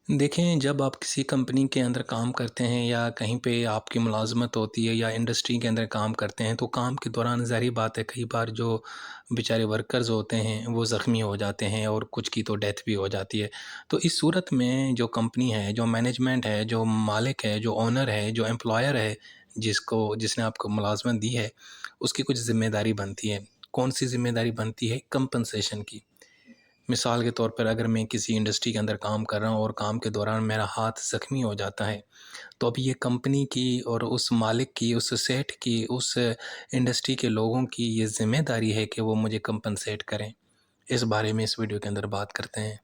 देखें, जब आप किसी कंपनी के अंदर काम करते हैं या कहीं पे आपकी मुलाज़मत होती है या इंडस्ट्री के अंदर काम करते हैं, तो काम के दौरान ज़ाहिर बात है कई बार जो बेचारे वर्कर्स होते हैं, वो ज़ख्मी हो जाते हैं और कुछ की तो डेथ भी हो जाती है। तो इस सूरत में जो कंपनी है, जो मैनेजमेंट है, जो मालिक है, जो ओनर है, जो एम्प्लॉयर है, जिसने आपको मुलाज़मत दी है, उसकी कुछ ज़िम्मेदारी बनती है। कौन-सी ज़िम्मेदारी बनती है? कंपनसेशन की। मिसाल के तौर पर अगर मैं किसी इंडस्ट्री के अंदर काम कर रहा हूँ और काम के दौरान मेरा हाथ ज़ख्मी हो जाता है, तो अब ये कंपनी की और उस मालिक की, उस सेठ की, उस इंडस्ट्री के लोगों की ये ज़िम्मेदारी है कि वो मुझे कंपनसेट करें। इस बारे में इस वीडियो के अंदर बात करते हैं।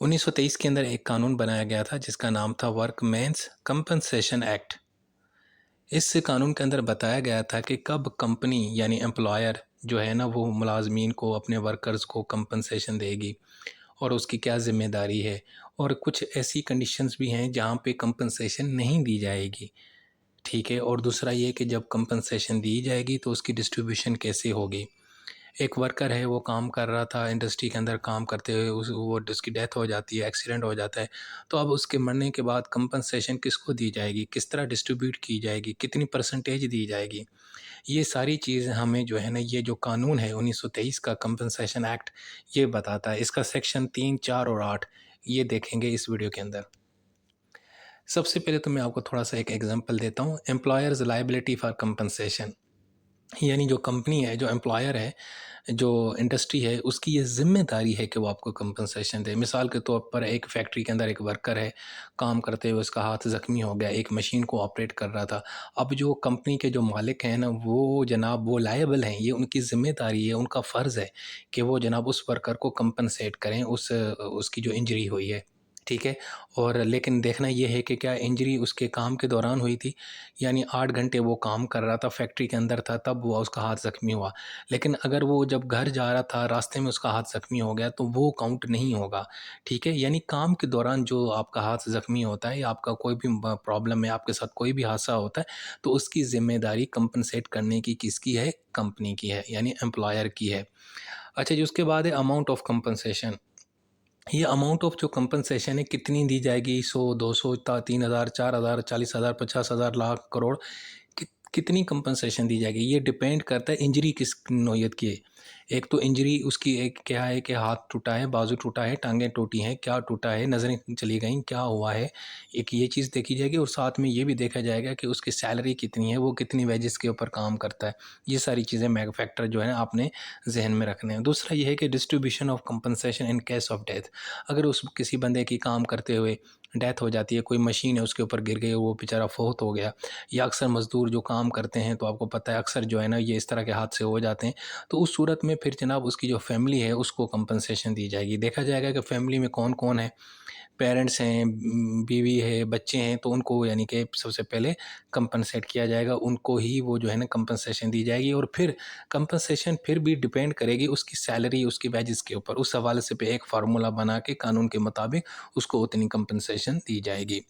1923 के अंदर एक कानून बनाया गया था जिसका नाम था वर्कमेंस कंपनसेशन एक्ट। इस कानून के अंदर बताया गया था कि कब कंपनी यानी एम्प्लॉयर जो है ना, वो मुलाज़मीन को, अपने वर्कर्स को कंपनसेशन देगी और उसकी क्या ज़िम्मेदारी है। और कुछ ऐसी कंडीशंस भी हैं जहाँ पे कंपनसेशन नहीं दी जाएगी, ठीक है। और दूसरा ये कि जब कंपनसेशन दी जाएगी तो उसकी डिस्ट्रीब्यूशन कैसे होगी। एक वर्कर है, वो काम कर रहा था इंडस्ट्री के अंदर, काम करते हुए उसकी डेथ हो जाती है, एक्सीडेंट हो जाता है। तो अब उसके मरने के बाद कंपनसेशन किसको दी जाएगी, किस तरह डिस्ट्रीब्यूट की जाएगी, कितनी परसेंटेज दी जाएगी। ये सारी चीज़ हमें जो है ना, ये जो कानून है 1923 का कंपनसेशन एक्ट, ये बताता है। इसका सेक्शन 3, 4 और 8 ये देखेंगे इस वीडियो के अंदर। सबसे पहले तो मैं आपको थोड़ा-सा एक एग्ज़ाम्पल देता हूँ। एम्प्लॉयर्स लायबिलिटी फॉर कंपनसेशन, यानी जो कंपनी है, जो एम्प्लॉयर है, जो इंडस्ट्री है, उसकी ये ज़िम्मेदारी है कि वो आपको कंपनसेशन दे। मिसाल के तौर पर एक फैक्ट्री के अंदर एक वर्कर है, काम करते हुए उसका हाथ ज़ख्मी हो गया, एक मशीन को ऑपरेट कर रहा था। अब जो कंपनी के जो मालिक हैं ना, वो जनाब वो लायबल हैं, ये उनकी ज़िम्मेदारी है, उनका फ़र्ज़ है कि वो जनाब उस वर्कर को कंपनसेट करें, उसकी जो इंजरी हुई है, ठीक है। और लेकिन देखना ये है कि क्या इंजरी उसके काम के दौरान हुई थी, यानी 8 घंटे वो काम कर रहा था, फैक्ट्री के अंदर था, तब वो उसका हाथ ज़ख्मी हुआ। लेकिन अगर वो जब घर जा रहा था, रास्ते में उसका हाथ ज़ख्मी हो गया, तो वो काउंट नहीं होगा, ठीक है। यानी काम के दौरान जो आपका हाथ ज़ख्मी होता है या आपका कोई भी प्रॉब्लम है, आपके साथ कोई भी हादसा होता है, तो उसकी ज़िम्मेदारी कंपनसेट करने की किसकी है? कंपनी की है, यानी एम्प्लॉयर की है। अच्छा जी, उसके बाद है अमाउंट ऑफ कंपनसेशन। ये अमाउंट ऑफ जो कंपनसेशन है कितनी दी जाएगी? 100, 200, 3,000, 4,000, 40,000, 50,000, लाख, करोड़, कितनी कंपनसेशन दी जाएगी? ये डिपेंड करता है इंजरी किस नौइयत की है। एक तो इंजरी उसकी एक क्या है कि हाथ टूटा है, बाजू टूटा है, टांगें टूटी हैं, क्या टूटा है, नज़रें चली गईं, क्या हुआ है, एक ये चीज़ देखी जाएगी। और साथ में ये भी देखा जाएगा कि उसकी सैलरी कितनी है, वो कितनी वेजेस के ऊपर काम करता है। ये सारी चीज़ें मैग फैक्टर जो है ना, आपने जहन में रखने हैं। दूसरा ये है कि distribution of compensation in case of death. अगर उस किसी बंदे की काम करते हुए डेथ हो जाती है, कोई मशीन है उसके ऊपर गिर गई, वो बेचारा फोत हो गया, या अक्सर मज़दूर जो काम करते हैं, तो आपको पता है अक्सर जो है ना, ये इस तरह के हादसे हो जाते हैं। तो उस सूरत में फिर जनाब उसकी जो फैमिली है उसको कंपनसेशन दी जाएगी। देखा जाएगा कि फैमिली में कौन-कौन है, पेरेंट्स हैं, बीवी है, बच्चे हैं, तो उनको यानी कि सबसे पहले कंपनसेट किया जाएगा, उनको ही वो जो है ना कंपनसेशन दी जाएगी। और फिर कंपनसेशन फिर भी डिपेंड करेगी उसकी सैलरी, उसकी वेजेस के ऊपर। उस हवाले से पे एक फार्मूला बना के कानून के मुताबिक उसको उतनी कंपनसेशन दी जाएगी।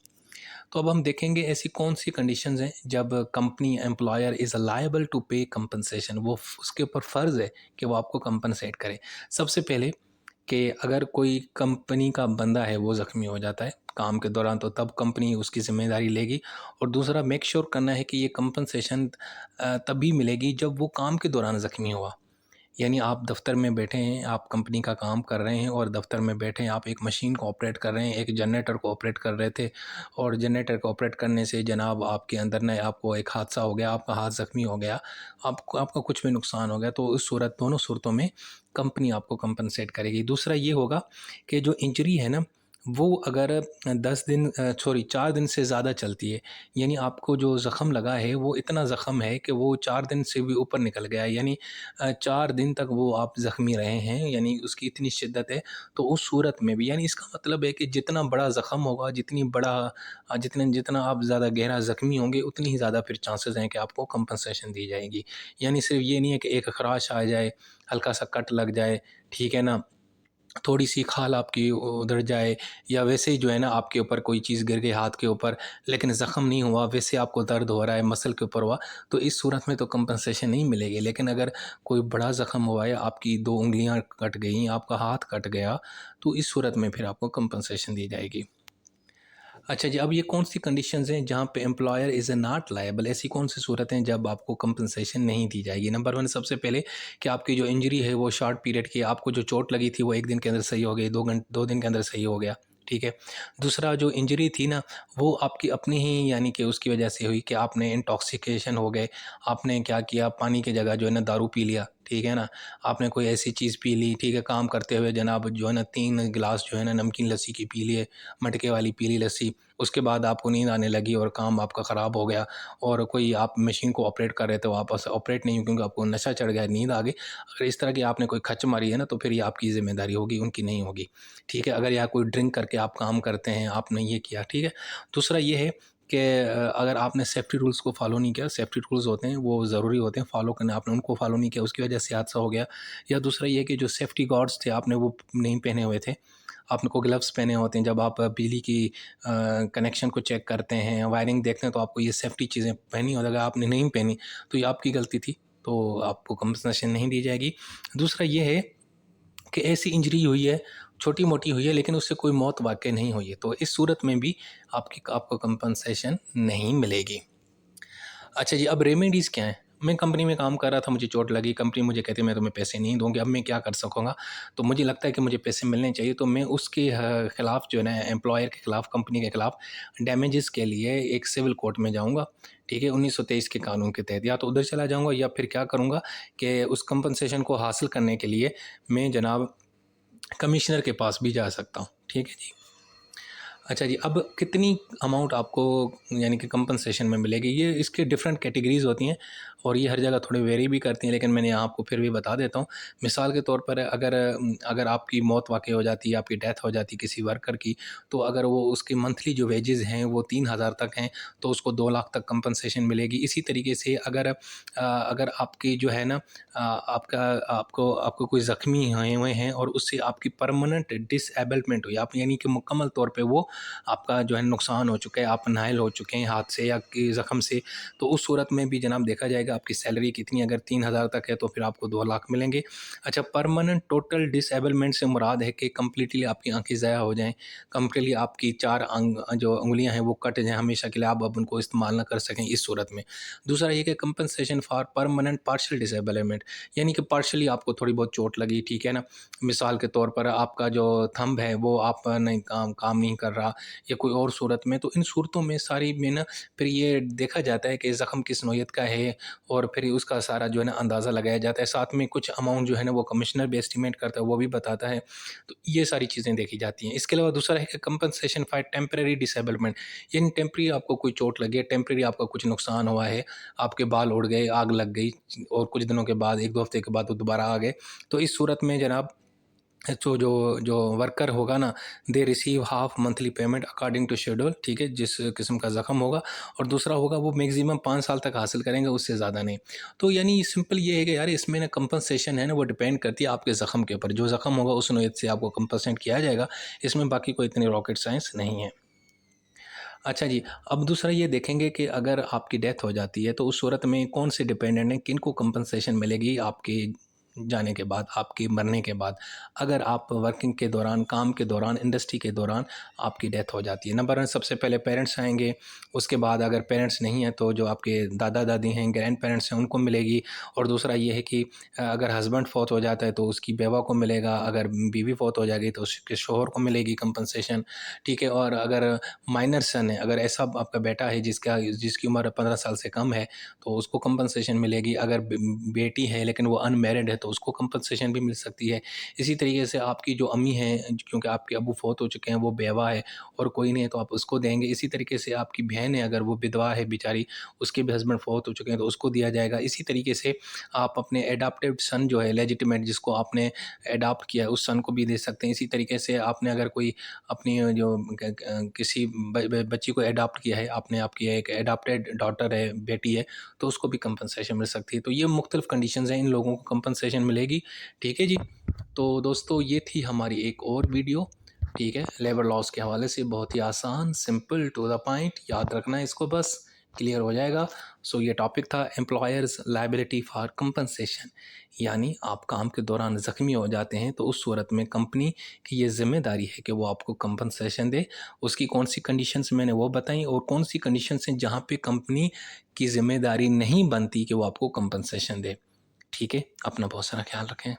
तो अब हम देखेंगे ऐसी कौन सी कंडीशंस हैं जब company employer is liable to pay compensation, वो उसके ऊपर फ़र्ज़ है कि वो आपको कंपनसेट करे। सबसे पहले कि अगर कोई कंपनी का बंदा है वो ज़ख्मी हो जाता है काम के दौरान, तो तब कंपनी उसकी ज़िम्मेदारी लेगी। और दूसरा, मेक श्योर करना है कि ये कंपनसेशन तभी मिलेगी जब वो काम के दौरान ज़ख्मी हुआ। यानी आप दफ़्तर में बैठे हैं, आप कंपनी का काम कर रहे हैं और दफ़्तर में बैठे हैं, आप एक मशीन को ऑपरेट कर रहे हैं, एक जनरेटर को ऑपरेट कर रहे थे, और जनरेटर को ऑपरेट करने से जनाब आपके अंदर ना आपको एक हादसा हो गया, आपका हाथ ज़ख्मी हो गया, आपको आपका कुछ भी नुकसान हो गया, तो उस सूरत, दोनों सूरतों में कंपनी आपको कंपनसेट करेगी। दूसरा ये होगा कि जो इंजरी है ना, वो अगर 4 दिन से ज़्यादा चलती है, यानी आपको जो ज़ख़म लगा है वो इतना ज़ख़म है कि वो 4 दिन से भी ऊपर निकल गया है, यानी 4 दिन तक वो आप ज़ख्मी रहे हैं, यानी उसकी इतनी शिद्दत है। तो उस सूरत में भी, यानी इसका मतलब है कि जितना बड़ा ज़ख़म होगा, जितना आप ज़्यादा गहरा ज़ख्मी होंगे, उतनी ही ज़्यादा फिर चांसेस हैं कि आपको कंपनसेशन दी जाएगी। यानी सिर्फ़ ये नहीं है कि एक ख़राश आ जाए, हल्का सा कट लग जाए, ठीक है ना, थोड़ी सी खाल आपकी उधर जाए, या वैसे ही जो है ना आपके ऊपर कोई चीज़ गिर गई हाथ के ऊपर लेकिन ज़ख़म नहीं हुआ, वैसे आपको दर्द हो रहा है मसल के ऊपर हुआ, तो इस सूरत में तो कंपनसेशन नहीं मिलेगी। लेकिन अगर कोई बड़ा ज़ख़म हुआ है, आपकी 2 उँगलियाँ कट गई, आपका हाथ कट गया, तो इस सूरत में फिर आपको कंपनसेशन दी जाएगी। अच्छा जी, अब ये कौन सी कंडीशंस हैं जहाँ पे एम्प्लॉयर इज़ नॉट लायबल? ऐसी कौन सी सूरत हैं जब आपको कंपनसेशन नहीं दी जाएगी? नंबर 1 सबसे पहले कि आपकी जो इंजरी है वो शॉर्ट पीरियड की है, आपको जो चोट लगी थी वो 1 दिन के अंदर सही हो गई, 2 दिन के अंदर सही हो गया, ठीक है। दूसरा, जो इंजरी थी ना वो आपकी अपनी ही यानी कि उसकी वजह से हुई कि आपने इंटॉक्सिकेशन हो गए, आपने क्या किया, पानी की जगह जो है ना दारू पी लिया, ठीक है ना। आपने कोई ऐसी चीज़ पी ली, ठीक है, काम करते हुए जनाब जो है ना 3 गिलास जो है ना नमकीन लस्सी की पी लिए, मटके वाली पी ली लस्सी, उसके बाद आपको नींद आने लगी और काम आपका ख़राब हो गया, और कोई आप मशीन को ऑपरेट कर रहे थे, वापस ऑपरेट नहीं हुई क्योंकि आपको नशा चढ़ गया, नींद आ गई। अगर इस तरह की आपने कोई खच मारी है ना तो फिर ये आपकी ज़िम्मेदारी होगी, उनकी नहीं होगी, ठीक है। अगर या कोई ड्रिंक करके आप काम करते हैं, आपने ये किया, ठीक है। दूसरा ये है कि अगर आपने सेफ्टी रूल्स को फॉलो नहीं किया, सेफ्टी रूल्स होते हैं वो ज़रूरी होते हैं फॉलो करने, आपने उनको फॉलो नहीं किया, उसकी वजह से हादसा हो गया। या दूसरा ये कि जो सेफ्टी गार्ड्स थे आपने वो नहीं पहने हुए थे, आपने को ग्लव्स पहने होते हैं, जब आप बिजली की कनेक्शन को चेक करते हैं, वायरिंग देखते हैं, तो आपको ये सेफ्टी चीज़ें पहनी हो, अगर आपने नहीं पहनी तो ये आपकी गलती थी, तो आपको कंपनसेशन नहीं दी जाएगी। दूसरा ये है कि ऐसी इंजरी हुई है, छोटी-मोटी हुई है, लेकिन उससे कोई मौत वाक़ई नहीं हुई है, तो इस सूरत में भी आपको कंपनसेशन नहीं मिलेगी। अच्छा जी, अब रेमेडीज़ क्या हैं? मैं कंपनी में काम कर रहा था, मुझे चोट लगी, कंपनी मुझे कहती है मैं तुम्हें पैसे नहीं दूँगी, अब मैं क्या कर सकूँगा? तो मुझे लगता है कि मुझे पैसे मिलने चाहिए, तो मैं उसके खिलाफ़ जो है ना एम्प्लॉयर के खिलाफ़, कंपनी के खिलाफ़ डैमेजेस के लिए एक सिविल कोर्ट में जाऊँगा, ठीक है? 1923 के कानून के तहत या तो उधर चला जाऊँगा, या फिर क्या करूँगा कि उस कंपनसेशन को हासिल करने के लिए मैं जनाब कमिश्नर के पास भी जा सकता हूँ, ठीक है जी। अच्छा जी, अब कितनी अमाउंट आपको यानी कि कंपनसेशन में मिलेगी, ये इसके डिफरेंट कैटेगरीज़ होती हैं और ये हर जगह थोड़ी वेरी भी करती हैं, लेकिन मैंने यहाँ आपको फिर भी बता देता हूँ। मिसाल के तौर पर अगर आपकी मौत वाक़ई हो जाती है, आपकी डेथ हो जाती है किसी वर्कर की, तो अगर वो उसकी मंथली जो वेजेज़ हैं वो 3000 तक हैं, तो उसको 2 लाख तक कंपनसेशन मिलेगी। इसी तरीके से अगर आपकी जो है ना आपका आपको आपको कोई ज़ख्मी हुए हुए हैं और उससे आपकी परमानेंट डिसएबलमेंट हुई, आप यानी कि मुकम्मल तौर पे वो आपका जो है नुकसान हो चुका है, आप नायल हो चुके हैं हाथ से या कि ज़ख़म से, तो उस सूरत में भी जनाब देखा जाएगा आपकी सैलरी कितनी, अगर 3000 तक है तो फिर आपको 2 लाख मिलेंगे। अच्छा, परमानेंट टोटल डिसएबलमेंट से मुराद है कि कम्प्लीटली आपकी आँखें ज़ाया हो जाएँ, कम्प्लीटली आपकी 4 जो उँगलियाँ हैं वो कट जाएँ हमेशा के लिए, आप अब उनको इस्तेमाल ना कर सकें इस सूरत में। दूसरा ये कि कंपनसेशन फॉर परमानेंट पार्शियल डिसएबलमेंट, यानी कि पार्शियली आपको थोड़ी बहुत चोट लगी, ठीक है ना। मिसाल के तौर पर आपका जो थंब है वो आप नहीं काम नहीं कर रहा, या कोई और सूरत में, तो इन सूरतों में सारी में ना फिर ये देखा जाता है कि ज़ख़म किस नौइयत का है, और फिर उसका सारा जो है ना अंदाज़ा लगाया जाता है। साथ में कुछ अमाउंट जो है ना वो कमिश्नर भी एस्टिमेट करता है, वो भी बताता है। तो ये सारी चीज़ें देखी जाती हैं। इसके अलावा दूसरा है कि कंपनसेशन फॉर टेम्परेरी डिसेबलमेंट, यानी टेम्परेरी आपको कोई चोट लगी है, टेम्परेरी आपका कुछ नुकसान हुआ है, आपके बाल उड़ गए, आग लग गई, और कुछ दिनों के बाद 1-2 हफ़्ते के बाद वो दोबारा आ गए। तो इस सूरत में जनाब तो जो जो वर्कर होगा ना, they receive half monthly payment according to schedule, ठीक है, जिस किस्म का ज़ख़म होगा। और दूसरा होगा वो मैक्सिमम 5 साल तक हासिल करेंगे, उससे ज़्यादा नहीं। तो यानी सिंपल ये है कि यार इसमें ना कंपनसेशन है ना वो डिपेंड करती है आपके ज़ख़म के ऊपर, जो ज़ख़म होगा उस नौइयत से आपको कंपनसेट किया जाएगा। इसमें बाकी कोई इतनी रॉकेट साइंस नहीं है। अच्छा जी, अब दूसरा ये देखेंगे कि अगर आपकी डेथ हो जाती है तो उस सूरत में कौन से डिपेंडेंट हैं, किनको कंपनसेशन मिलेगी आपके जाने के बाद, आपके मरने के बाद। अगर आप वर्किंग के दौरान, काम के दौरान, इंडस्ट्री के दौरान आपकी डेथ हो जाती है। नंबर 1 सबसे पहले पेरेंट्स आएँगे, उसके बाद अगर पेरेंट्स नहीं हैं तो जो आपके दादा-दादी हैं, ग्रैंड पेरेंट्स हैं, उनको मिलेगी। और दूसरा ये है कि अगर हस्बैंड फ़ौत हो जाता है तो उसकी बेवा को मिलेगा, अगर बीवी फ़ौत हो जाएगी तो उसके शौहर को मिलेगी कंपनसेशन, ठीक है। और अगर माइनर सन है, अगर ऐसा आपका बेटा है जिसकी उम्र 15 साल से कम है, तो उसको कंपनसेशन मिलेगी। अगर बेटी है लेकिन वो अनमैरिड है तो उसको कंपनसेशन भी मिल सकती है। इसी तरीके से आपकी जो अम्मी हैं, क्योंकि आपके अब्बू फ़ौत हो चुके हैं, वो बेवा है और कोई नहीं है तो आप उसको देंगे। इसी तरीके से आपकी बहन है, अगर वो विधवा है बेचारी, उसके भी हस्बैंड फ़ौत हो चुके हैं तो उसको दिया जाएगा। इसी तरीके से आप अपने एडॉप्टेड सन जो है, लेजिटिमेट जिसको आपने एडॉप्ट किया है, उस सन को भी दे सकते हैं। इसी तरीके से आपने अगर कोई अपनी जो किसी बच्ची को एडॉप्ट किया है आपने, आपकी एक एडॉप्टेड डॉटर है, बेटी है, तो उसको भी कंपनसेशन मिल सकती है। तो ये मुख्तलिफ़ कंडीशंस हैं इन लोगों को कंपनसेशन कंपनसेशन मिलेगी। ठीक है जी। तो दोस्तों ये थी हमारी एक और वीडियो, ठीक है, लेबर लॉस के हवाले से, बहुत ही आसान, सिंपल, टू द पॉइंट, याद रखना है इसको, बस क्लियर हो जाएगा। सो ये टॉपिक था एम्प्लॉयर्स लायबिलिटी फॉर कंपनसेशन, यानी आप काम के दौरान ज़ख्मी हो जाते हैं तो उस सूरत में कंपनी की ये जिम्मेदारी है कि वो आपको कंपनसेशन दे। उसकी कौन सी कंडीशंस मैंने वो बताई, और कौन सी कंडीशंस हैं जहाँ पे कंपनी की जिम्मेदारी नहीं बनती कि वो आपको कंपनसेशन दे। ठीक है, अपना बहुत सारा ख्याल रखें।